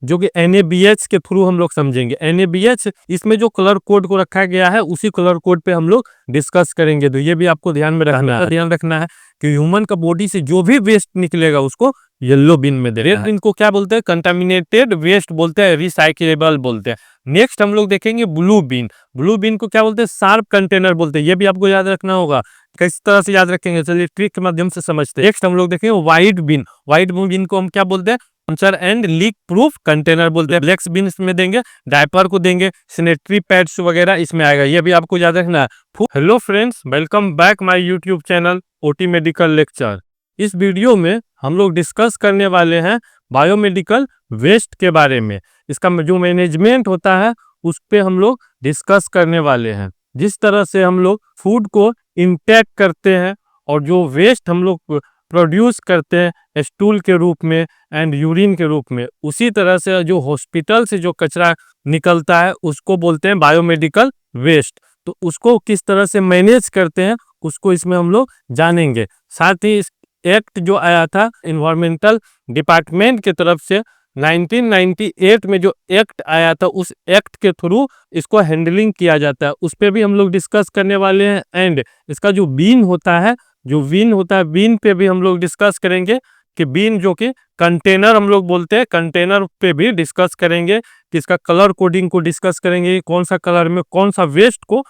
जो कि NABH के थ्रू हम लोग समझेंगे। NABH इसमें जो कलर कोड को रखा गया है उसी कलर कोड पे हम लोग डिस्कस करेंगे। तो ये भी आपको ध्यान रखना है कि ह्यूमन का बॉडी से जो भी वेस्ट निकलेगा उसको येलो बिन में देना है। इनको क्या बोलते हैं? कंटामिनेटेड वेस्ट बोलते हैं, रिसाइक्लेबल बोलते हैं। नेक्स्ट हम लोग देखेंगे ब्लू बिन। ब्लू बिन को क्या बोलते हैं? शार्प कंटेनर बोलते हैं। ये भी आपको याद रखना होगा। किस तरह से याद रखेंगे, चलिए ट्रिक के माध्यम से समझते हैं। नेक्स्ट हम लोग देखेंगे व्हाइट बिन। व्हाइट बिन को हम क्या बोलते हैं? Puncture and leak proof container बोलते हैं। ब्लैक बिन इसमें देंगे, डायपर को देंगे, सैनिटरी पैड्स वगैरह इसमें आएगा। ये भी आपको याद रखना है। Hello friends, welcome back my YouTube channel OT medical lecture. इस वीडियो में हम लोग डिस्कस करने वाले हैं बायोमेडिकल वेस्ट के बारे में। इसका जो मैनेजमेंट होता है उस पे हम लोग डिस्कस करने वाले हैं। जिस तरह से हम लोग फूड को इंटेक करते हैं और जो वेस्ट हम लोग प्रोड्यूस करते हैं स्टूल के रूप में एंड यूरिन के रूप में, उसी तरह से जो हॉस्पिटल से जो कचरा निकलता है उसको बोलते हैं बायोमेडिकल वेस्ट। तो उसको किस तरह से मैनेज करते हैं उसको इसमें हम लोग जानेंगे। साथ ही इस एक्ट जो आया था एनवायरमेंटल डिपार्टमेंट की तरफ से 1998 में जो एक्ट आया था, उस एक्ट के थ्रू इसको हैंडलिंग किया जाता है, उस पर भी हम लोग डिस्कस करने वाले हैं। एंड इसका जो बीन होता है, बीन पे भी हम लोग डिस्कस करेंगे कि बीन जो कि कंटेनर हम लोग बोलते हैं, कंटेनर पे भी डिस्कस करेंगे कि इसका कलर कोडिंग को डिस्कस करेंगे, कौन सा कलर में कौन सा वेस्ट को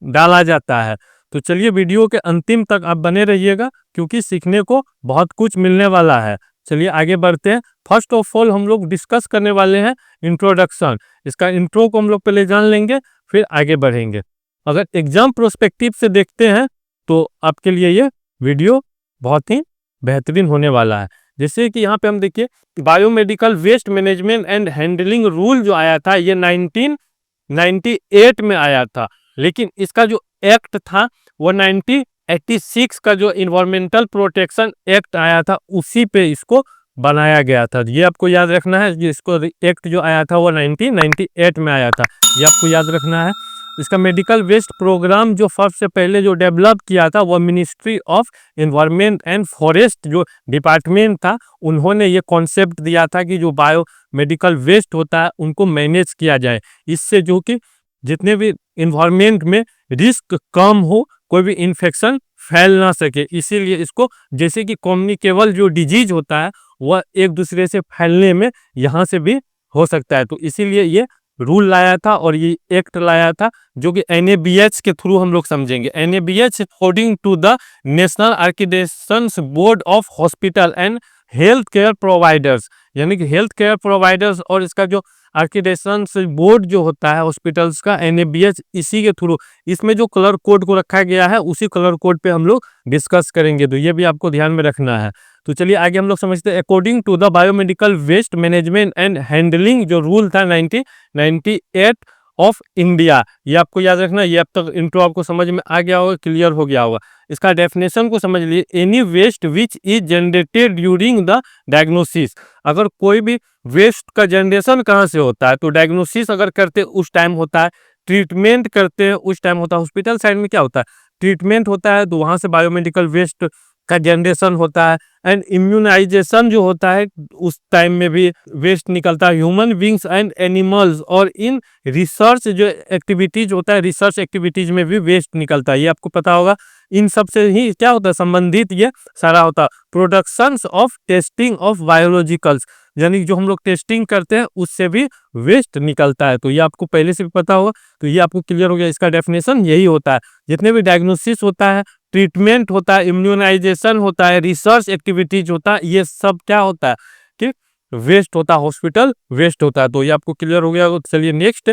डाला जाता है। तो चलिए वीडियो के अंतिम तक आप बने रहिएगा क्योंकि सीखने को बहुत कुछ मिलने वाला है। चलिए आगे बढ़ते हैं। फर्स्ट ऑफ ऑल हम लोग डिस्कस करने वाले हैं इंट्रोडक्शन। इसका इंट्रो को हम लोग पहले जान लेंगे, फिर आगे बढ़ेंगे। अगर एग्जाम प्रोस्पेक्टिव से देखते हैं तो आपके लिए ये वीडियो बहुत ही बेहतरीन होने वाला है। जैसे कि यहाँ पे हम देखिए biomedical waste management and handling rule जो आया था ये 1998 में आया था, लेकिन इसका जो एक्ट था वो 1986 का जो इन्वायरमेंटल प्रोटेक्शन एक्ट आया था उसी पे इसको बनाया गया था। ये आपको याद रखना है। इसको एक्ट जो आया था वो 1998 में आया था, ये आपको याद रखना है। इसका मेडिकल वेस्ट प्रोग्राम जो सबसे पहले जो डेवलप किया था वो ministry of environment and forest जो डिपार्टमेंट था, उन्होंने ये कॉन्सेप्ट दिया था कि जो बायो मेडिकल वेस्ट होता है उनको मैनेज किया जाए, इससे जो कि जितने भी इन्वायरमेंट में रिस्क कम हो, कोई भी इन्फेक्शन फैल ना सके। इसीलिए इसको जैसे कि कम्युनिकेबल जो डिजीज होता है वह एक दूसरे से फैलने में यहाँ से भी हो सकता है, तो इसीलिए ये रूल लाया था और ये एक्ट लाया था जो कि NABH के थ्रू हम लोग समझेंगे। NABH according to the national accreditation board of hospital and health care providers, यानी कि हेल्थ केयर प्रोवाइडर्स और इसका जो एक्रेडिटेशन बोर्ड जो होता है हॉस्पिटल्स का NABH, इसी के थ्रू इसमें जो कलर कोड को रखा गया है उसी कलर कोड पे हम लोग डिस्कस करेंगे। तो ये भी आपको ध्यान में रखना है। तो चलिए आगे हम लोग समझते हैं। According to the biomedical waste management and handling जो रूल था 1998 ऑफ इंडिया, ये आपको याद रखना। ये अब तक इंट्रो आपको समझ में आ गया होगा, क्लियर हो गया होगा। इसका डेफिनेशन को समझ लीजिए। Any waste which is generated during the diagnosis, अगर कोई भी वेस्ट का जनरेशन कहाँ से होता है तो डायग्नोसिस अगर करते उस टाइम होता है, ट्रीटमेंट करते हैं उस टाइम होता है। हॉस्पिटल साइड में क्या होता है? ट्रीटमेंट होता है, तो वहाँ से बायोमेडिकल वेस्ट का जनरेशन होता है। एंड इम्यूनाइजेशन जो होता है उस टाइम में भी वेस्ट निकलता है, ह्यूमन बींग्स एंड एनिमल्स। और इन रिसर्च जो एक्टिविटीज होता है, रिसर्च एक्टिविटीज में भी वेस्ट निकलता है, ये आपको पता होगा। इन सब से ही क्या होता है? संबंधित ये सारा होता है। Productions of testing of biologicals, यानी जो हम लोग टेस्टिंग करते हैं उससे भी वेस्ट निकलता है, तो ये आपको पहले से भी पता होगा। तो ये आपको क्लियर हो गया। इसका डेफिनेशन यही होता है। जितने भी डायग्नोसिस होता है, ट्रीटमेंट होता है, इम्यूनाइजेशन होता है, रिसर्च एक्टिविटीज होता है, ये सब क्या होता है कि वेस्ट होता है, हॉस्पिटल वेस्ट होता है। तो ये आपको क्लियर हो गया। चलिए नेक्स्ट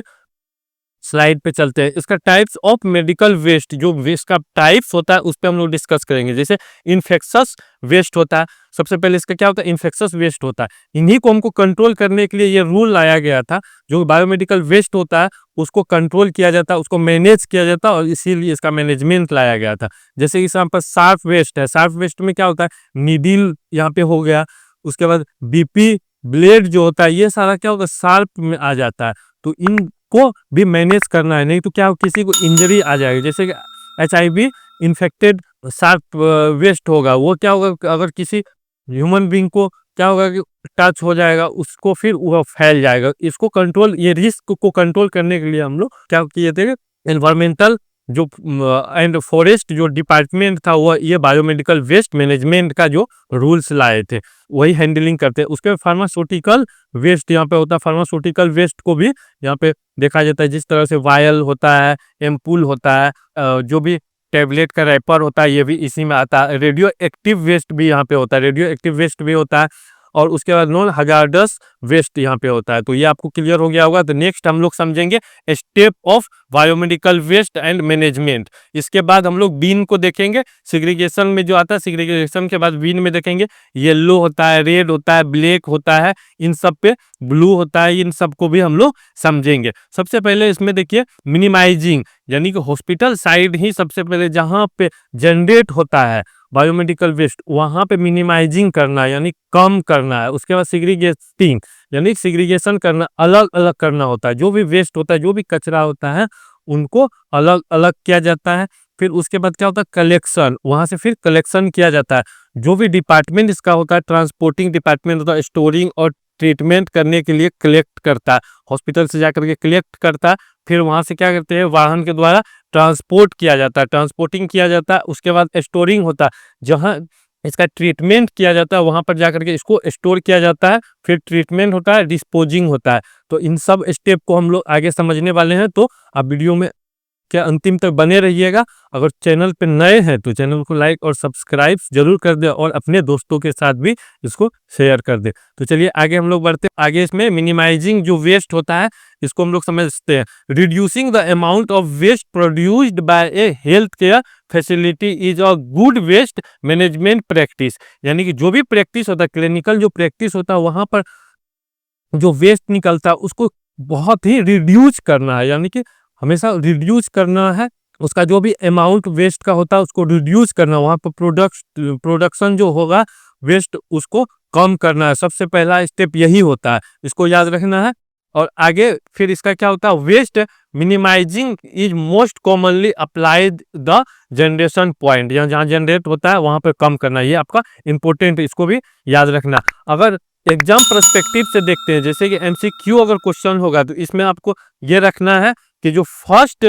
स्लाइड पे चलते हैं। इसका टाइप्स ऑफ मेडिकल वेस्ट, जो वेस्ट का टाइप्स होता है उस पर हम लोग डिस्कस करेंगे। जैसे इन्फेक्शस वेस्ट होता है, सबसे पहले इसका क्या होता है? इन्फेक्शस वेस्ट होता है। इन्हीं को हमको कंट्रोल करने के लिए ये रूल लाया गया था। जो बायोमेडिकल वेस्ट होता है उसको कंट्रोल किया जाता है, उसको मैनेज किया जाता है, और इसीलिए इसका मैनेजमेंट लाया गया था। जैसे कि यहाँ पर शार्प वेस्ट है। शार्प वेस्ट में क्या होता है? नीडल यहाँ पे हो गया, उसके बाद BP ब्लेड जो होता है, ये सारा क्या होता है? शार्प में आ जाता है। तो इनको भी मैनेज करना है, नहीं तो क्या किसी को इंजरी आ जाएगी। जैसे कि HIV इन्फेक्टेड शार्प वेस्ट होगा, वो क्या होगा? अगर किसी ह्यूमन बींग को क्या होगा कि टच हो जाएगा उसको, फिर वह फैल जाएगा। इसको कंट्रोल, ये रिस्क को कंट्रोल करने के लिए हम लोग क्या किए थे, एनवायरमेंटल जो एंड फॉरेस्ट जो डिपार्टमेंट था, वह ये बायोमेडिकल वेस्ट मैनेजमेंट का जो रूल्स लाए थे वही हैंडलिंग करते हैं। उसके फार्मास्यूटिकल वेस्ट यहाँ पे होता है, फार्मास्यूटिकल वेस्ट को भी यहाँ पे देखा जाता है। जिस तरह से वायल होता है, एम्पूल होता है, जो भी टेबलेट का रैपर होता है, ये भी इसी में आता है। रेडियो एक्टिव वेस्ट भी यहाँ पे होता है, रेडियो एक्टिव वेस्ट भी होता है। और उसके बाद नॉन हजार्डस वेस्ट यहाँ पे होता है। तो ये आपको क्लियर हो गया होगा। तो नेक्स्ट हम लोग समझेंगे step of biomedical waste and management. इसके बाद हम लोग बीन को देखेंगे, सिग्रीगेशन में जो आता है, सिग्रीगेशन के बाद बीन में देखेंगे येलो होता है, रेड होता है, ब्लैक होता है, इन सब पे ब्लू होता है, इन सब को भी हम लोग समझेंगे। सबसे पहले इसमें देखिए मिनिमाइजिंग, यानी कि हॉस्पिटल साइड ही सबसे पहले जहाँ पे जनरेट होता है बायोमेडिकल वेस्ट, वहां पे मिनिमाइजिंग करना है, यानी कम करना है। उसके बाद सिग्रीगेटिंग, यानी सिग्रीगेशन करना, अलग अलग करना होता है। जो भी वेस्ट होता है, जो भी कचरा होता है, उनको अलग अलग किया जाता है। फिर उसके बाद क्या होता है, कलेक्शन, वहां से फिर कलेक्शन किया जाता है। जो भी डिपार्टमेंट इसका होता है, ट्रांसपोर्टिंग डिपार्टमेंट होता है, स्टोरिंग और ट्रीटमेंट करने के लिए कलेक्ट करता है, हॉस्पिटल से जाकर के कलेक्ट करता है। फिर वहां से क्या करते हैं, वाहन के द्वारा ट्रांसपोर्ट किया जाता है, ट्रांसपोर्टिंग किया जाता है। उसके बाद स्टोरिंग होता है, जहां इसका ट्रीटमेंट किया जाता है, वहां पर जाकर के इसको स्टोर किया जाता है। फिर ट्रीटमेंट होता है, डिस्पोजिंग होता है। तो इन सब स्टेप को हम लोग आगे समझने वाले हैं। तो आप वीडियो में क्या अंतिम तक बने रहिएगा। अगर चैनल पे नए हैं तो चैनल को लाइक और सब्सक्राइब जरूर कर दे, और अपने दोस्तों के साथ भी इसको शेयर कर दे। तो चलिए आगे हम लोग बढ़ते हैं। आगे इसमें मिनिमाइजिंग जो वेस्ट होता है, इसको हम लोग समझते हैं। Reducing the amount of waste produced by a health care facility is a good waste management practice. यानी कि जो भी प्रैक्टिस होता है, क्लिनिकल जो प्रैक्टिस होता है, वहां पर जो वेस्ट निकलता है उसको बहुत ही रिड्यूस करना है, यानी कि हमेशा रिड्यूस करना है। उसका जो भी अमाउंट वेस्ट का होता है उसको रिड्यूस करना, वहां पर प्रोडक्शन जो होगा वेस्ट उसको कम करना है। सबसे पहला स्टेप यही होता है, इसको याद रखना है। और आगे फिर इसका क्या होता है, waste minimizing is most commonly applied the generation point, जहाँ जनरेट होता है वहां पर कम करना, ये आपका इंपॉर्टेंट, इसको भी याद रखना। अगर एग्जाम पर्सपेक्टिव से देखते हैं, जैसे कि एमसीक्यू अगर क्वेश्चन होगा, तो इसमें आपको ये रखना है कि जो फर्स्ट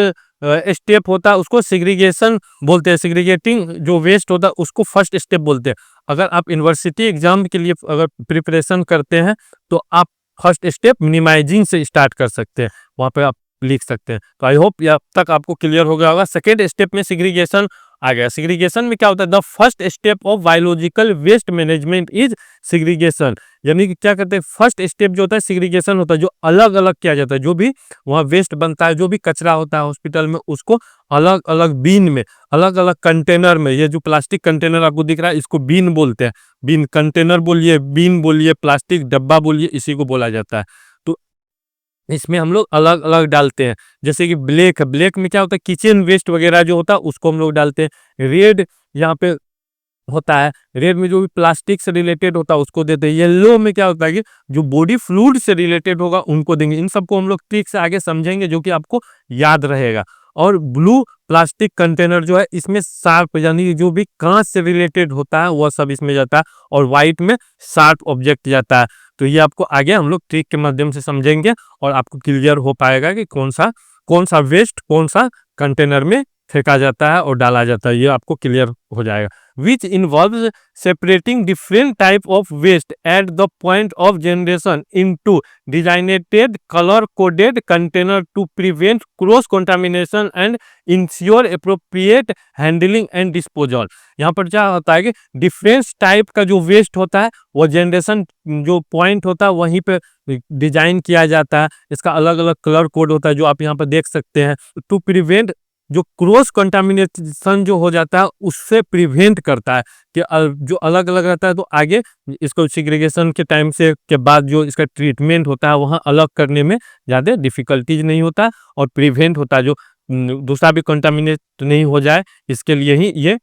स्टेप होता है उसको सिग्रीगेशन बोलते हैं, सिग्रीगेटिंग जो वेस्ट होता है उसको फर्स्ट स्टेप बोलते हैं। अगर आप यूनिवर्सिटी एग्जाम के लिए अगर प्रिपरेशन करते हैं तो आप फर्स्ट स्टेप मिनिमाइजिंग से स्टार्ट कर सकते हैं, वहां पे आप लिख सकते हैं। तो आई होप अब तक आपको क्लियर हो गया होगा। सेकेंड स्टेप में सिग्रीगेशन आ गया। सिग्रीगेशन में क्या होता है, the first step of biological waste management is segregation. यानी कि क्या करते हैं, फर्स्ट स्टेप जो होता है सिग्रीगेशन होता है, जो अलग अलग किया जाता है। जो भी वहाँ वेस्ट बनता है, जो भी कचरा होता है हॉस्पिटल में, उसको अलग अलग बीन में, अलग अलग कंटेनर में, ये जो प्लास्टिक कंटेनर आपको दिख रहा है इसको बीन बोलते हैं। बीन, कंटेनर बोलिए, बीन बोलिए, प्लास्टिक डब्बा बोलिए, इसी को बोला जाता है। तो इसमें हम लोग अलग अलग डालते हैं। जैसे कि ब्लैक है, ब्लैक में क्या होता है, किचन वेस्ट वगैरह जो होता है उसको हम लोग डालते हैं। रेड यहाँ पे होता है, रेड में जो भी प्लास्टिक से रिलेटेड होता है उसको देते हैं। येलो में क्या होता है कि जो बॉडी फ्लूइड से रिलेटेड होगा उनको देंगे। इन सबको हम लोग ट्रिक से आगे समझेंगे, जो कि आपको याद रहेगा। और ब्लू प्लास्टिक कंटेनर जो है, इसमें शार्प, यानी जो भी कांच से रिलेटेड होता है वह सब इसमें जाता है। और व्हाइट में शार्प ऑब्जेक्ट जाता है। तो ये आपको आगे हम लोग ट्रिक के माध्यम से समझेंगे, और आपको क्लियर हो पाएगा कि कौन सा वेस्ट कौन सा कंटेनर में फेंका जाता है और डाला जाता है, ये आपको क्लियर हो जाएगा। Which involves separating different type of waste at the point of generation into designated colour coded container to prevent cross contamination and ensure appropriate handling and disposal. यहाँ पर क्या होता है कि डिफरेंट टाइप का जो वेस्ट होता है वो जनरेशन जो पॉइंट होता है वहीं पे डिजाइन किया जाता है। इसका अलग अलग कलर कोड होता है जो आप यहाँ पर देख सकते हैं। टू प्रिवेंट, जो क्रॉस कंटामिनेशन जो हो जाता है उससे प्रिवेंट करता है कि जो अलग अलग रहता है, तो आगे इसको सिग्रीगेशन के टाइम से के बाद जो इसका ट्रीटमेंट होता है वहाँ अलग करने में ज़्यादा डिफिकल्टीज नहीं होता, और प्रिवेंट होता है जो दूसरा भी कंटामिनेट नहीं हो जाए, इसके लिए ही ये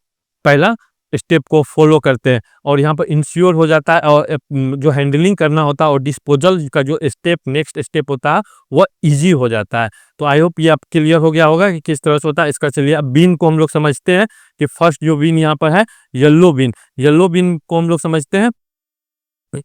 पहला स्टेप को फॉलो करते हैं। और यहाँ पर इंश्योर हो जाता है, और जो हैंडलिंग करना होता है और डिस्पोजल का जो स्टेप नेक्स्ट स्टेप होता है वह इजी हो जाता है। तो आई होप ये आप क्लियर हो गया होगा कि किस तरह से होता है इसका। चलिए अब बीन को हम लोग समझते हैं कि फर्स्ट जो बीन यहाँ पर है येलो बीन, येलो बीन को हम लोग समझते हैं।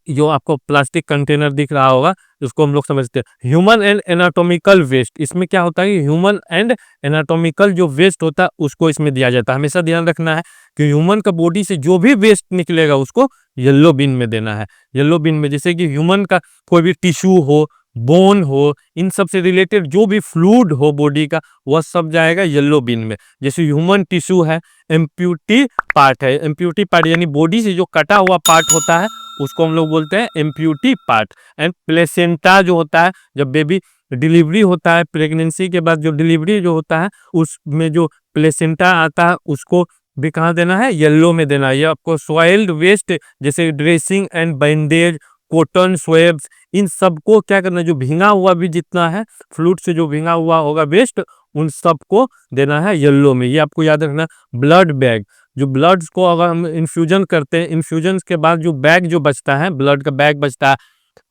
जो आपको प्लास्टिक कंटेनर दिख रहा होगा, उसको हम लोग समझते हैं ह्यूमन एंड एनाटॉमिकल वेस्ट। इसमें क्या होता है कि ह्यूमन एंड एनाटॉमिकल जो वेस्ट होता है उसको इसमें दिया जाता है। हमेशा ध्यान रखना है कि ह्यूमन का बॉडी से जो भी वेस्ट निकलेगा उसको येलो बिन में देना है। येलो बिन में जैसे कि ह्यूमन का कोई भी टिश्यू हो, बोन हो, इन सब से रिलेटेड जो भी फ्लूइड हो बॉडी का, वह सब जाएगा येलो बिन में। जैसे ह्यूमन टिश्यू है, एम्प्यूटी पार्ट है, एम्प्यूटी पार्ट यानी बॉडी से जो कटा हुआ पार्ट होता है उसको हम लोग बोलते हैं एम्प्यूटी पार्ट। एंड प्लेसेंटा जो होता है, जब बेबी डिलीवरी होता है, प्रेगनेंसी के बाद जो डिलीवरी जो होता है उसमें जो प्लेसेंटा आता है उसको भी कहाँ देना है, येलो में देना है। ये आपको सॉइल्ड वेस्ट जैसे ड्रेसिंग एंड बैंडेज, कॉटन स्वेब्स, इन सबको क्या करना है, जो भींगा हुआ भी जितना है फ्लूइड से जो भींगा हुआ होगा वेस्ट, उन सबको देना है येलो में। ये आपको याद रखना। ब्लड बैग, जो ब्लड्स को अगर हम इन्फ्यूजन करते हैं, इन्फ्यूजन के बाद जो बैग जो बचता है, ब्लड का बैग बचता है,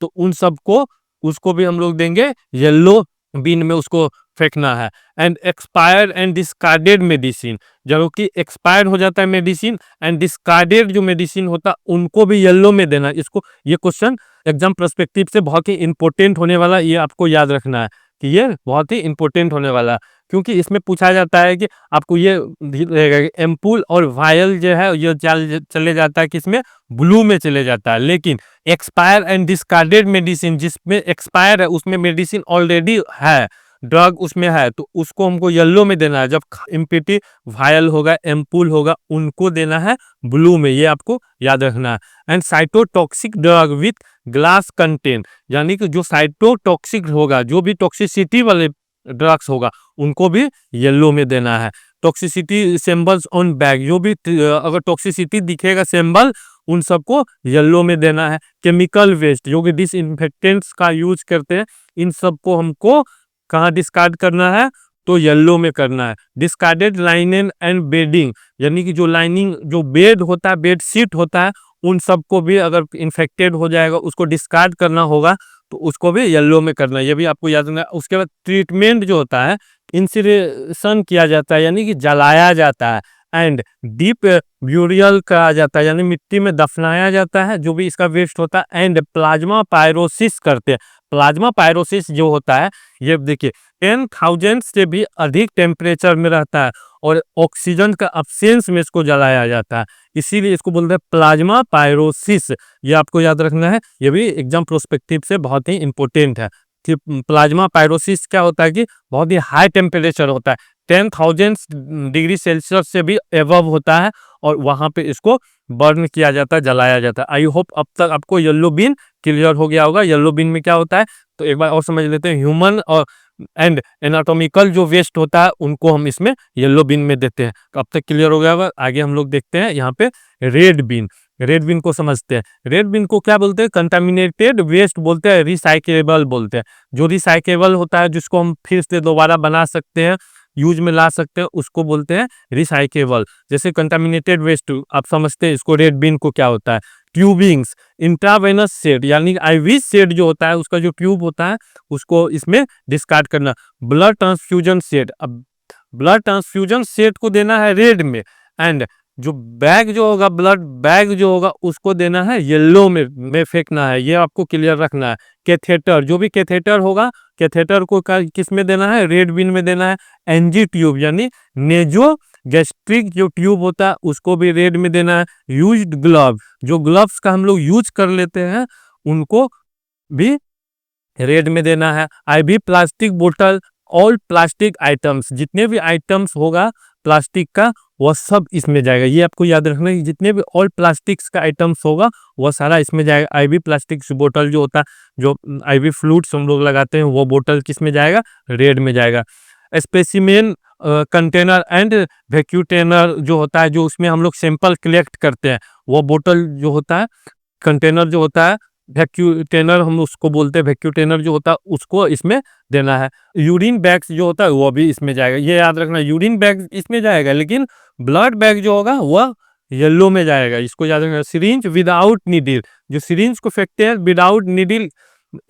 तो उन सबको उसको भी हम लोग देंगे येलो बिन में, उसको फेंकना है। And expired and discarded medicine, जो कि एक्सपायर हो जाता है मेडिसिन, एंड डिस्कार्डेड जो मेडिसिन होता है उनको भी येलो में देना है। इसको, ये क्वेश्चन एग्जाम पर्सपेक्टिव से बहुत ही इंपॉर्टेंट होने वाला, ये आपको याद रखना है कि ये बहुत ही इंपॉर्टेंट होने वाला, क्योंकि इसमें पूछा जाता है कि आपको ये रहेगा कि एम्पूल और वायल जो है ये चले जाता है किसमें, ब्लू में चले जाता है। लेकिन एक्सपायर एंड डिस्कार्डेड मेडिसिन, जिसमें एक्सपायर है उसमें मेडिसिन ऑलरेडी है, ड्रग उसमें है, तो उसको हमको येलो में देना है। जब एम्प्टी वायल होगा, एम्पूल होगा, उनको देना है ब्लू में। ये आपको याद रखना है। And cytotoxic drug with glass content, यानी कि जो साइटोटॉक्सिक होगा, जो भी टॉक्सिसिटी वाले ड्रग्स होगा, उनको भी येलो में देना है। टॉक्सिसिटी सिंबल्स ऑन बैग, जो भी अगर टॉक्सिसिटी दिखेगा सिंबल, उन सबको येलो में देना है। केमिकल वेस्ट, जो कि डिसइंफेक्टेंट्स का यूज करते हैं, इन सबको हमको कहाँ डिस्कार्ड करना है, तो येलो में करना है। डिस्कार्डेड लाइनिंग एंड बेडिंग, यानी कि जो लाइनिंग, जो बेड होता है, बेड शीट होता है, उन सबको भी अगर इन्फेक्टेड हो जाएगा उसको डिस्कार्ड करना होगा, तो उसको भी येलो में करना है। ये भी आपको याद रखना। उसके बाद ट्रीटमेंट जो होता है, इंसिनरेशन किया जाता है यानी कि जलाया जाता है। एंड डीप ब्यूरियल करा जाता है, यानी मिट्टी में दफनाया जाता है जो भी इसका वेस्ट होता है। एंड प्लाज्मा पायरोसिस करते हैं। प्लाज्मा पायरोसिस जो होता है, ये देखिए 10,000 से भी अधिक टेम्परेचर में रहता है और ऑक्सीजन का अब्सेंस में इसको जलाया जाता है, इसीलिए इसको बोलते हैं प्लाज्मा पायरोसिस। ये आपको याद रखना है, ये भी एग्जाम प्रोस्पेक्टिव से बहुत ही इंपॉर्टेंट है कि प्लाज्मा पायरोसिस क्या होता है कि बहुत ही हाई टेम्परेचर होता है, 10,000 डिग्री सेल्सियस से भी एबव होता है, और वहां पे इसको बर्न किया जाता है, जलाया जाता है। आई होप अब तक आपको येलो बीन क्लियर हो गया होगा। येलो बीन में क्या होता है, तो एक बार और समझ लेते हैं। ह्यूमन और एंड एनाटॉमिकल जो वेस्ट होता है उनको हम इसमें येलो बिन में देते हैं। तो अब तक क्लियर हो गया होगा। आगे हम लोग देखते हैं यहाँ पे रेड बिन। रेड बिन को समझते हैं। रेड बिन को क्या बोलते हैं, कंटामिनेटेड वेस्ट बोलते हैं, रिसाइकेबल बोलते हैं। जो रिसाइकेबल होता है, जिसको हम फिर से दोबारा बना सकते हैं, यूज में ला सकते हैं, उसको बोलते हैं रिसाइकेबल। जैसे कंटामिनेटेड वेस्ट आप समझते हैं, इसको रेड बिन को क्या होता है, ट्यूबिंग्स, इंट्रावेनस सेट यानी आईवी सेट जो होता है, उसका जो ट्यूब होता है उसको इसमें डिस्कार्ड करना। ब्लड ट्रांसफ्यूजन सेट, अब ब्लड ट्रांसफ्यूजन सेट को देना है रेड में। एंड जो बैग जो होगा, ब्लड बैग जो होगा, उसको देना है येलो में फेंकना है। ये आपको क्लियर रखना है। कैथेटर, जो भी कैथेटर होगा, कैथेटर को किस में देना है, रेड बिन में देना है। एनजी ट्यूब यानी नेजो गैस्ट्रिक जो ट्यूब होता है, उसको भी रेड में देना है। यूज्ड ग्लव, जो ग्लव्स का हम लोग यूज कर लेते हैं, उनको भी रेड में देना है। आईवी प्लास्टिक बोतल, ऑल प्लास्टिक आइटम्स, जितने भी आइटम्स होगा प्लास्टिक का, वह सब इसमें जाएगा। ये आपको याद रखना है कि जितने भी ऑल प्लास्टिक्स का आइटम्स होगा वह सारा इसमें जाएगा। आईवी प्लास्टिक बोतल जो होता है, जो आईवी फ्लूइड्स हम लोग लगाते हैं, वो बोतल किस में जाएगा, रेड में जाएगा। स्पेसिमेन कंटेनर एंड वैक्यूटेनर जो होता है, जो उसमें हम लोग सैंपल कलेक्ट करते हैं, वो बोतल जो होता है, कंटेनर जो होता है, वैक्यूटेनर हम उसको बोलते हैं, वैक्यूटेनर जो होता है उसको इसमें देना है। यूरिन बैग्स जो होता है वो भी इसमें जाएगा। ये याद रखना, यूरिन बैग इसमें जाएगा, लेकिन ब्लड बैग जो होगा वह येलो में जाएगा, इसको याद रखना। सिरिंज विदाउट नीडल, जो सिरिंज को फेंकते हैं विदाउट नीडल,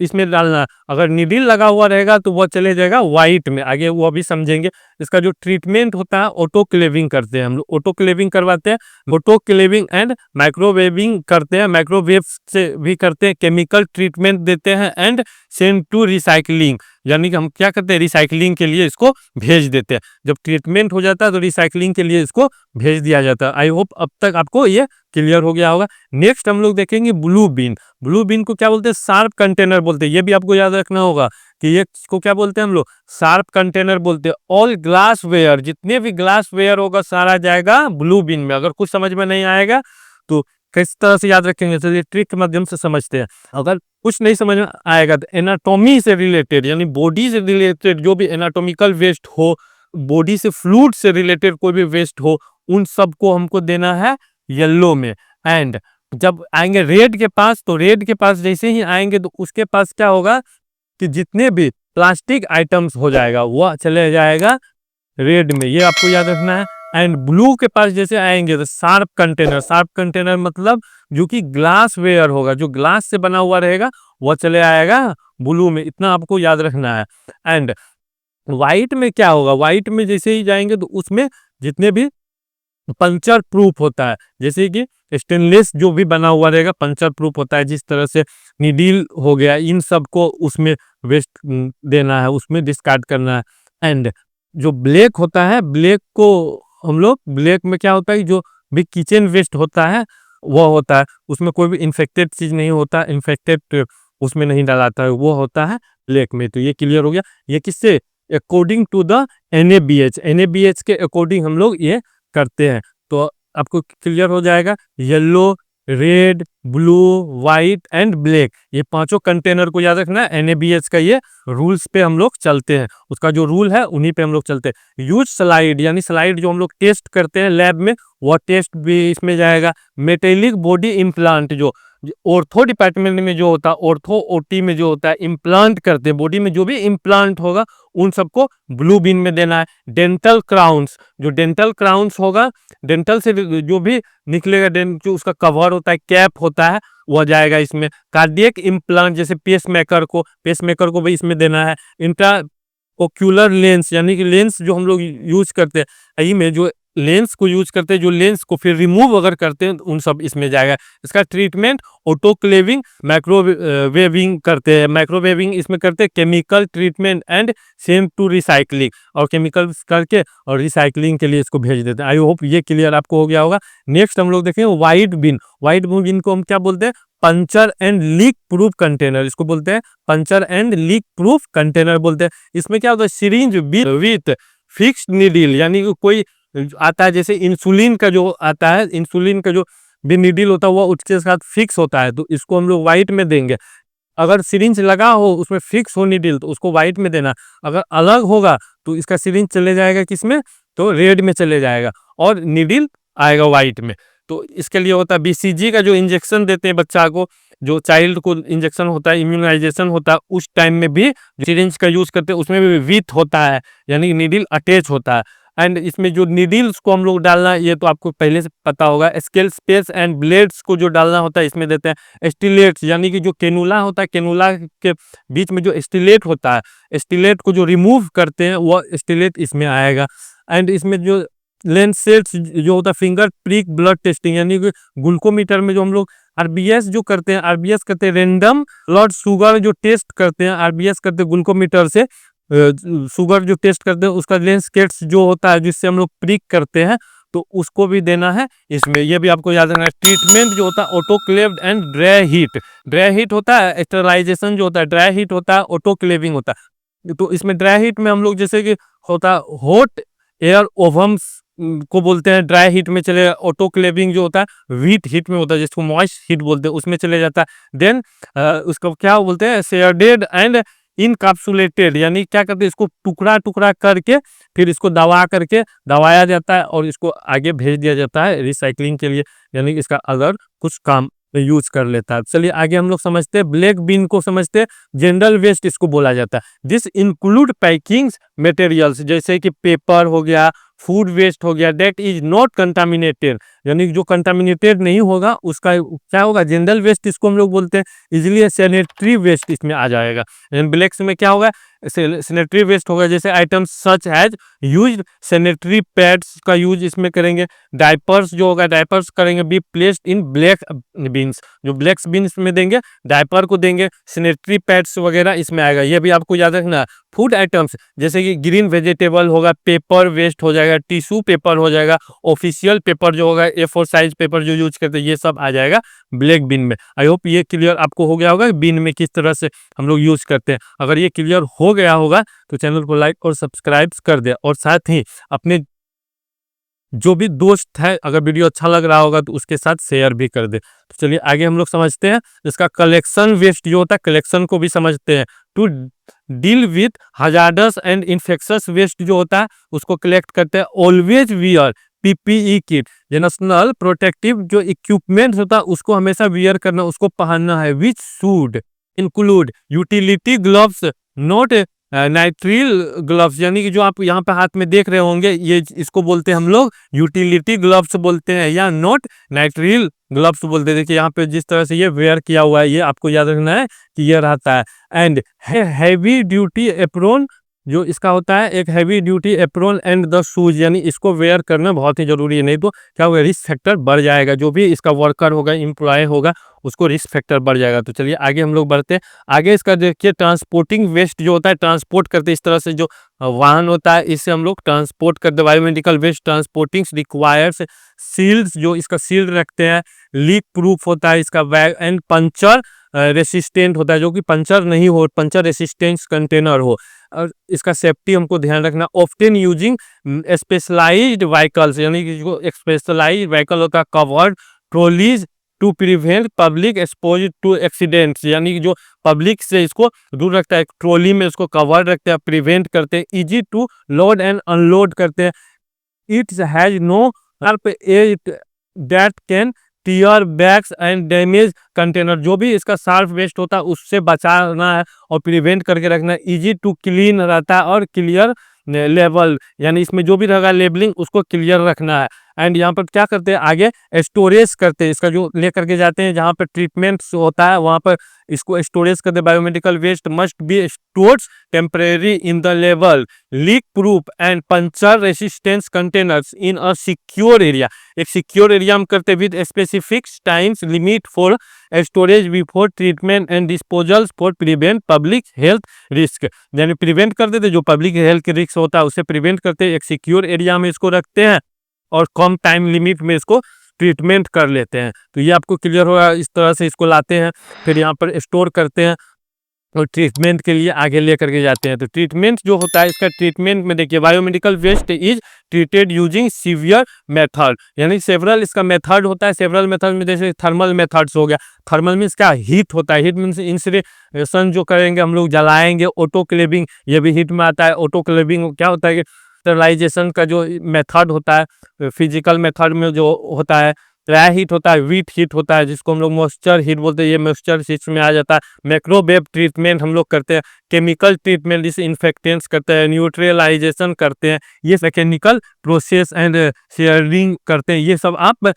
इसमें डालना। अगर नीडल लगा हुआ रहेगा तो वह चले जाएगा वाइट में, आगे वो भी समझेंगे। इसका जो ट्रीटमेंट होता है ऑटोक्लेविंग करते हैं हम लोग, ऑटोक्लेविंग करवाते हैं, ऑटोक्लेविंग एंड माइक्रोवेविंग करते हैं, माइक्रोवेव से भी करते हैं, केमिकल ट्रीटमेंट देते हैं एंड सेंड टू रिसाइकलिंग, यानी कि हम क्या करते हैं रिसाइकलिंग के लिए इसको भेज देते हैं। जब ट्रीटमेंट हो जाता है तो रिसाइकलिंग के लिए इसको भेज दिया जाता है। आई होप अब तक आपको ये क्लियर हो गया होगा। नेक्स्ट हम लोग देखेंगे ब्लू बीन। ब्लू बीन को क्या बोलते हैं? शार्प कंटेनर बोलते हैं। ये भी आपको याद रखना होगा कि ये को क्या बोलते हैं हम लोग? शार्प कंटेनर बोलते हैं। ऑल ग्लास वेयर, जितने भी ग्लास वेयर होगा सारा जाएगा ब्लू बीन में। अगर कुछ समझ में नहीं आएगा तो किस तरह से याद रखेंगे, तो ये ट्रिक के माध्यम से समझते हैं। अगर कुछ नहीं समझ में आएगा तो एनाटॉमी से रिलेटेड यानी बॉडी से रिलेटेड जो भी एनाटॉमिकल वेस्ट हो, बॉडी से फ्लूइड से रिलेटेड कोई भी वेस्ट हो, उन सबको हमको देना है येलो में। एंड जब आएंगे रेड के पास, तो रेड के पास जैसे ही आएंगे तो उसके पास क्या होगा कि जितने भी प्लास्टिक आइटम्स हो जाएगा वह चले जाएगा रेड में, ये आपको याद रखना है। एंड ब्लू के पास जैसे आएंगे तो शार्प कंटेनर, शार्प कंटेनर मतलब जो कि ग्लास वेयर होगा, जो ग्लास से बना हुआ रहेगा वह चले आएगा ब्लू में, इतना आपको याद रखना है। एंड व्हाइट में क्या होगा? व्हाइट में जैसे ही जाएंगे तो उसमें जितने भी पंचर प्रूफ होता है, जैसे कि स्टेनलेस जो भी बना हुआ रहेगा पंचर प्रूफ होता है, जिस तरह से नीडल हो गया, इन सब को उसमें वेस्ट देना है, उसमें डिस्कार्ड करना है। एंड जो ब्लैक होता है, ब्लैक को हम लोग, ब्लैक में क्या होता है जो भी किचन वेस्ट होता है वो होता है, उसमें कोई भी इन्फेक्टेड चीज नहीं होता, इन्फेक्टेड उसमें नहीं डालाता है, वो होता है ब्लैक में। तो ये क्लियर हो गया। ये किससे? According to the NABH, NABH के अकॉर्डिंग हम लोग ये करते हैं। तो आपको क्लियर हो जाएगा, yellow, red, blue, white and black, ये पांचों कंटेनर को याद रखना है। NABH का ये रूल्स पे हम लोग चलते हैं, उसका जो रूल है उन्हीं पे हम लोग चलते हैं। यूज स्लाइड, यानी स्लाइड जो हम लोग टेस्ट करते हैं लैब में, वो टेस्ट भी इसमें जाएगा। मेटेलिक बॉडी इम्प्लांट, जो ऑर्थो डिपार्टमेंट में जो होता है, ऑर्थो OT में जो होता है, इम्प्लांट करते हैं बॉडी में, जो भी इम्प्लांट होगा उन सबको ब्लू बीन में देना है। डेंटल क्राउन्स, जो डेंटल क्राउन्स होगा, डेंटल से जो भी निकलेगा, जो उसका कवर होता है, कैप होता है, वह जाएगा इसमें। कार्डियक इम्प्लांट जैसे पेसमेकर को भी इसमें देना है। इंट्रा ओक्यूलर लेंस, यानी कि लेंस जो हम लोग यूज करते हैं, यही में जो लेंस को यूज करते हैं, जो लेंस को फिर रिमूव अगर करते हैं उन सब इसमें जाएगा। इसका ट्रीटमेंट ऑटोक्लेविंग, माइक्रोवेविंग करते हैं। माइक्रोवेविंग इसमें करते हैं chemical treatment and send to recycling, और केमिकल करके और रिसाइकलिंग के लिए इसको भेज देते हैं। आई होप ये क्लियर आपको हो गया होगा। नेक्स्ट हम लोग देखेंगे व्हाइट बिन। व्हाइट बिन को हम क्या बोलते हैं? Puncture and leak proof container, इसको बोलते हैं puncture and leak proof container बोलते हैं। इसमें क्या होता है? सिरिंज विथ फिक्स्ड नीडल, यानी कि कोई आता है जैसे इंसुलिन का जो आता है, इंसुलिन का जो भी नीडल होता है वो उसके साथ फिक्स होता है, तो इसको हम लोग व्हाइट में देंगे। अगर सिरिंज लगा हो उसमें फिक्स हो नीडल तो उसको व्हाइट में देना। अगर अलग होगा तो इसका सिरिंज चले जाएगा किसमें? तो रेड में चले जाएगा, और नीडल आएगा व्हाइट में। तो इसके लिए होता है BCG का जो इंजेक्शन देते हैं बच्चा को, जो चाइल्ड को इंजेक्शन होता है, इम्यूनाइजेशन होता है, उस टाइम में भी सिरिंज का यूज करते हैं, उसमें भी विथ होता है, यानी नीडल अटैच होता है। एंड इसमें जो नीडल्स को हम लोग डालना है ये तो आपको पहले से पता होगा। स्केल स्पेस एंड ब्लेड्स को जो डालना होता है इसमें देते हैं। स्टिलेट्स, यानी कि जो केनुला होता है, केनुला के बीच में जो स्टिलेट होता है, स्टिलेट को जो रिमूव करते हैं वो स्टिलेट इसमें आएगा। एंड इसमें जो लेंस सेट्स जो होता है, फिंगर प्रिक ब्लड टेस्टिंग, यानी कि ग्लूकोमीटर में जो हम लोग RBS जो करते हैं, RBS करते हैं रेंडम ब्लड शुगर जो टेस्ट करते हैं, RBS करते हैं ग्लूकोमीटर से शुगर जो टेस्ट करते हैं, उसका लेंस केट्स जो होता है जिससे हम लोग प्रिक करते हैं, तो उसको भी देना है इसमें। ये भी आपको याद रखना है। ट्रीटमेंट जो होता है autoclaved and dry heat, dry heat होता है, स्टेरलाइजेशन जो होता है ड्राई हीट होता है, ऑटोक्लेविंग होता है। तो इसमें ड्राई हीट में हम लोग जैसे कि होता है हॉट एयर ओवम्स को बोलते हैं, ड्राई हीट में चले। ऑटोक्लेविंग जो होता है वीट हीट में होता है, जिसको मॉइस्ट हीट बोलते हैं, उसमें चले जाता है। देन उसको क्या बोलते हैं? शेडेड एंड इनकैप्सुलेटेड, यानी क्या करते हैं इसको टुकड़ा टुकड़ा करके फिर इसको दबाया जाता है और इसको आगे भेज दिया जाता है रिसाइकलिंग के लिए, यानी इसका अदर कुछ काम यूज कर लेता है। चलिए आगे हम लोग समझते हैं ब्लैक बीन को समझते हैं। जनरल वेस्ट इसको बोला जाता है। दिस इंक्लूड पैकिंग मटेरियल्स, जैसे कि पेपर हो गया, फूड वेस्ट हो गया, दैट इज नॉट कंटामिनेटेड, यानी जो कंटामिनेटेड नहीं होगा उसका क्या होगा? जनरल वेस्ट इसको हम लोग बोलते हैं। इजिली सैनिटरी वेस्ट इसमें आ जाएगा। ब्लैक्स में क्या होगा? सैनिटरी वेस्ट होगा, जैसे items such as used sanitary pads का यूज इसमें करेंगे। डायपर्स जो होगा, डायपर्स करेंगे be placed in black bins, जो ब्लैक बीन्स में देंगे, डायपर को देंगे, सैनिटरी पैड्स वगैरह इसमें आएगा। ये भी आपको याद रखना है। फूड आइटम्स जैसे कि ग्रीन वेजिटेबल होगा, पेपर वेस्ट हो जाएगा, टिश्यू पेपर हो जाएगा, ऑफिशियल पेपर जो होगा, A4 साइज पेपर जो यूज करते हैं, ये सब आ जाएगा ब्लैक बिन में। आई होप ये क्लियर आपको हो गया होगा बिन में किस तरह से हम लोग यूज करते हैं। अगर ये क्लियर हो गया होगा तो चैनल को लाइक और सब्सक्राइब कर दे, और साथ ही अपने जो भी दोस्त है, अगर वीडियो अच्छा लग रहा होगा तो उसके साथ शेयर भी कर दे। तो चलिए आगे हम लोग समझते हैं इसका कलेक्शन वेस्ट जो होता है, कलेक्शन को भी समझते हैं। To deal with hazardous and infectious waste जो होता है उसको कलेक्ट करते हैं। Always wear PPE kit, national protective जो इक्विपमेंट होता है उसको हमेशा वियर करना, उसको पहनना है। Which should include utility gloves, not nitrile gloves, यानी कि जो आप यहाँ पे हाथ में देख रहे होंगे, ये इसको बोलते हैं हम लोग यूटिलिटी ग्लव्स बोलते हैं, या नॉट नाइट्रिल ग्लव्स बोलते हैं। देखिए यहाँ पे जिस तरह से ये वेयर किया हुआ है, ये आपको याद रखना है कि ये रहता है। एंड हैवी ड्यूटी एप्रोन, जो इसका होता है एक heavy duty apron and the shoes, यानी इसको वेयर करना बहुत ही जरूरी है, नहीं तो क्या होगा, रिस्क फैक्टर बढ़ जाएगा। जो भी इसका वर्कर होगा, एम्प्लॉय होगा, उसको रिस्क फैक्टर बढ़ जाएगा। तो चलिए आगे हम लोग बढ़ते हैं। आगे इसका देखिए ट्रांसपोर्टिंग वेस्ट जो होता है, ट्रांसपोर्ट करते इस तरह से जो वाहन होता है, इससे हम लोग ट्रांसपोर्ट करते। Biomedical waste transporting requires seals, जो इसका सील रखते हैं। लीक प्रूफ होता है इसका बैग, एंड पंचर रेसिस्टेंट होता है, जो कि पंचर नहीं हो, पंचर रेसिस्टेंस कंटेनर हो। और इसका सेफ्टी हमको ध्यान रखना। ऑफ्टन यूजिंग स्पेशलाइज्ड व्हीकल्स, यानी कि जो स्पेशलाइज्ड व्हीकल होता है, covered trolleys to prevent public expose to accidents, यानी कि जो पब्लिक से इसको दूर रखता है, ट्रॉली में इसको कवर्ड रखते हैं, प्रिवेंट करते हैं। Easy to load and unload करते हैं। It has no that can tear bags and damage container, जो भी इसका शार्प वेस्ट होता है उससे बचाना है और प्रिवेंट करके रखना है। इजी टू क्लीन रहता है और क्लियर लेवल, यानी इसमें जो भी रहेगा लेबलिंग उसको क्लियर रखना है। एंड यहाँ पर क्या करते हैं, आगे स्टोरेज करते हैं, इसका जो लेकर के जाते हैं जहाँ पर ट्रीटमेंट होता है वहाँ पर इसको स्टोरेज करते हैं। Biomedical waste must be stored temporary in the level, leak proof and puncture resistance containers in a secure area, एक सिक्योर एरिया में करते with specific times limit for storage before treatment and disposal for prevent public health risk, यानी prevent कर देते, जो public health के risk होता है उससे प्रिवेंट करते। एक सिक्योर एरिया में इसको रखते हैं और कम टाइम लिमिट में इसको ट्रीटमेंट कर लेते हैं। तो ये आपको क्लियर होगा। इस तरह से इसको लाते हैं, फिर यहाँ पर स्टोर करते हैं और ट्रीटमेंट के लिए आगे लेकर के जाते हैं। तो ट्रीटमेंट जो होता है, इसका ट्रीटमेंट में देखिए, biomedical waste is treated using severe method, यानी सेवरल इसका मेथड होता है। सेवरल मेथड में जैसे थर्मल मेथड्स हो गया, थर्मल मीन्स क्या, हीट होता है, हीट मीन्स इंसरेशन जो करेंगे हम लोग, जलाएंगे। ऑटोक्लेविंग, ये भी हीट में आता है। ऑटोक्लेविंग क्या होता है कि स्टरलाइजेशन का जो मेथड होता है, फिजिकल मेथड में जो होता है। ड्राई हीट होता है, वीट हीट होता है, जिसको हम लोग मॉइस्चर हीट बोलते हैं, ये मॉइस्चर हीट में आ जाता है। माइक्रोवेव ट्रीटमेंट हम लोग करते हैं। केमिकल ट्रीटमेंट जिसे इन्फेक्टेंट्स करते हैं। न्यूट्रलाइजेशन करते हैं, ये मैकेनिकल प्रोसेस एंड शेयरिंग करते हैं। ये सब आप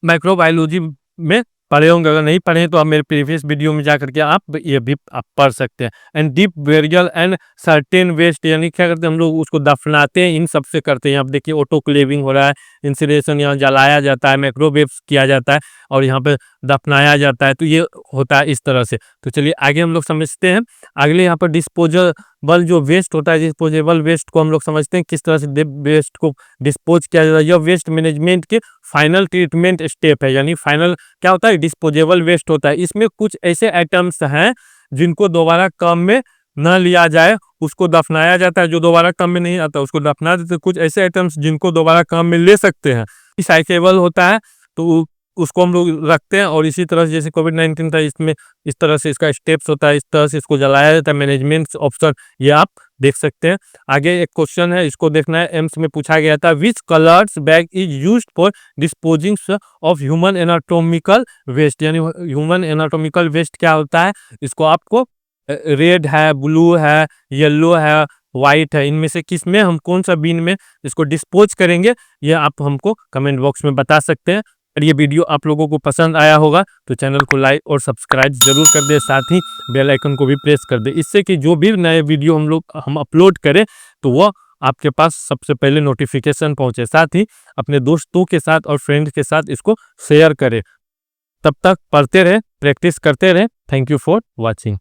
माइक्रोबायोलॉजी में पढ़े होंगे, अगर नहीं पढ़े तो आप मेरे प्रीवियस वीडियो में जा करके आप ये भी आप पढ़ सकते हैं। And deep burial and certain waste, यानी क्या करते हैं हम लोग, उसको दफनाते हैं, इन सबसे करते हैं। आप देखिए ऑटोक्लेविंग हो रहा है, इंसिनेशन यहाँ जलाया जाता है, माइक्रोवेव किया जाता है और यहाँ पे दफनाया जाता है। तो ये होता है इस तरह से। तो चलिए आगे हम लोग समझते हैं। अगले यहाँ पर डिस्पोजेबल जो वेस्ट होता है, डिस्पोजेबल वेस्ट को हम लोग समझते हैं किस तरह से वेस्ट को डिस्पोज किया जाता है। यह वेस्ट मैनेजमेंट के फाइनल ट्रीटमेंट स्टेप है, यानी फाइनल क्या होता है, डिस्पोजेबल वेस्ट होता है। इसमें कुछ ऐसे आइटम्स हैं जिनको दोबारा काम में न लिया जाए, उसको दफनाया जाता है। जो दोबारा काम में नहीं आता उसको दफना देते। कुछ ऐसे आइटम्स जिनको दोबारा काम में ले सकते हैं, रिसाइकेबल होता है, तो उसको हम लोग रखते हैं। और इसी तरह से जैसे कोविड-19 था, इसमें इस तरह से इसका स्टेप्स होता है, इस तरह से इसको जलाया जाता है। मैनेजमेंट ऑप्शन ये आप देख सकते हैं। आगे एक क्वेश्चन है, इसको देखना है, एम्स में पूछा गया था। Which colours bag is used for disposing of human anatomical waste, यानी ह्यूमन एनाटॉमिकल वेस्ट क्या होता है, इसको आपको रेड है, ब्लू है, येलो है, व्हाइट है, इनमें से किस में हम कौन सा बीन में इसको डिस्पोज करेंगे, ये आप हमको कमेंट बॉक्स में बता सकते हैं। और ये वीडियो आप लोगों को पसंद आया होगा तो चैनल को लाइक और सब्सक्राइब जरूर कर दे, साथ ही बेल आइकन को भी प्रेस कर दे, इससे कि जो भी नए वीडियो हम अपलोड करें तो वो आपके पास सबसे पहले नोटिफिकेशन पहुंचे। साथ ही अपने दोस्तों के साथ और फ्रेंड के साथ इसको शेयर करें। तब तक पढ़ते रहे, प्रैक्टिस करते रहे। Thank you for watching.